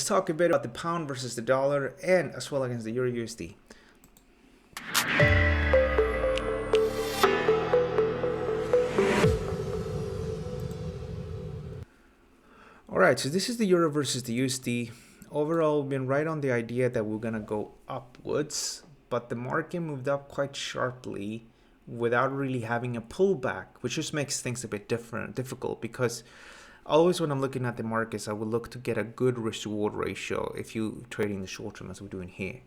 let's talk a bit about the pound versus the dollar and as well against the Euro USD. Alright, so this is the Euro versus the USD. Overall, we've been right on the idea that we're going to go upwards, but the market moved up quite sharply without really having a pullback, which just makes things a bit difficult, because always when I'm looking at the markets, I will look to get a good risk-reward ratio if you trading the short term as we're doing here.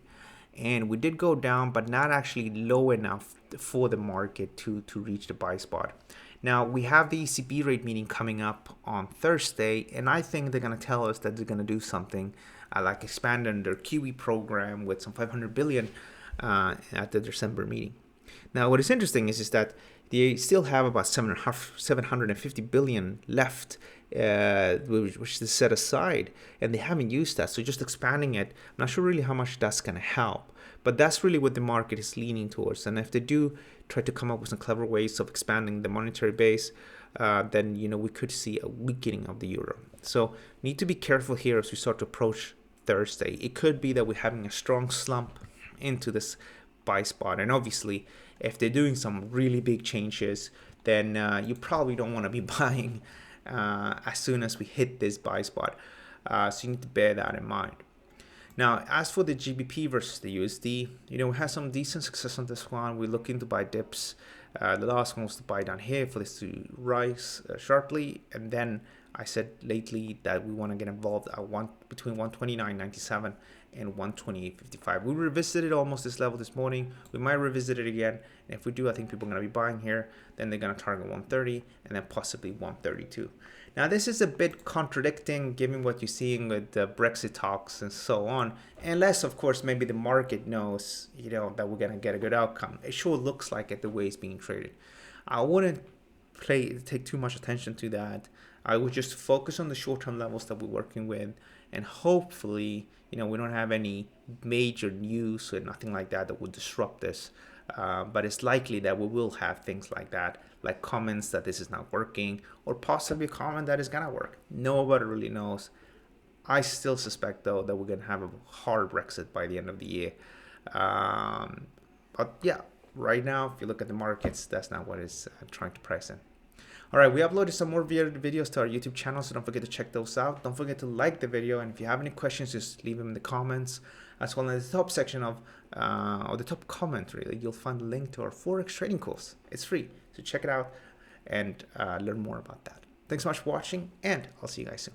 And we did go down, but not actually low enough for the market to reach the buy spot. Now, we have the ECB rate meeting coming up on Thursday, and I think they're going to tell us that they're going to do something like expanding their QE program with some 500 billion at the December meeting. Now, what is interesting is that they still have about 750 billion left, which is set aside, and they haven't used that. So just expanding it, I'm not sure really how much that's going to help, but that's really what the market is leaning towards. And if they do try to come up with some clever ways of expanding the monetary base, then we could see a weakening of the euro. So need to be careful here as we start to approach Thursday. It could be that we're having a strong slump into this buy spot, and obviously if they're doing some really big changes, then you probably don't want to be buying as soon as we hit this buy spot. So you need to bear that in mind. Now, as for the GBP versus the USD, we had some decent success on this one. We're looking to buy dips. The last one was to buy down here for this to rise sharply, and then I said lately that we want to get involved at between 129.97 and 128.55. We revisited almost this level this morning. We might revisit it again, and if we do, I think people are going to be buying here. Then they're going to target 130 and then possibly 132. Now, this is a bit contradicting given what you're seeing with the Brexit talks and so on, unless, of course, maybe the market knows, that we're going to get a good outcome. It sure looks like it the way it's being traded. I wouldn't take too much attention to that. I would just focus on the short-term levels that we're working with, and hopefully, we don't have any major news or nothing like that that would disrupt this. But it's likely that we will have things like that, like comments that this is not working, or possibly a comment that is gonna work. Nobody really knows. I still suspect, though, that we're gonna have a hard Brexit by the end of the year. But yeah, right now, if you look at the markets, that's not what it's trying to price in. All right, we uploaded some more videos to our YouTube channel, so don't forget to check those out. Don't forget to like the video, and if you have any questions, just leave them in the comments. As well, in the top section of, or the top comment, really, you'll find a link to our Forex trading course. It's free, so check it out and learn more about that. Thanks so much for watching, and I'll see you guys soon.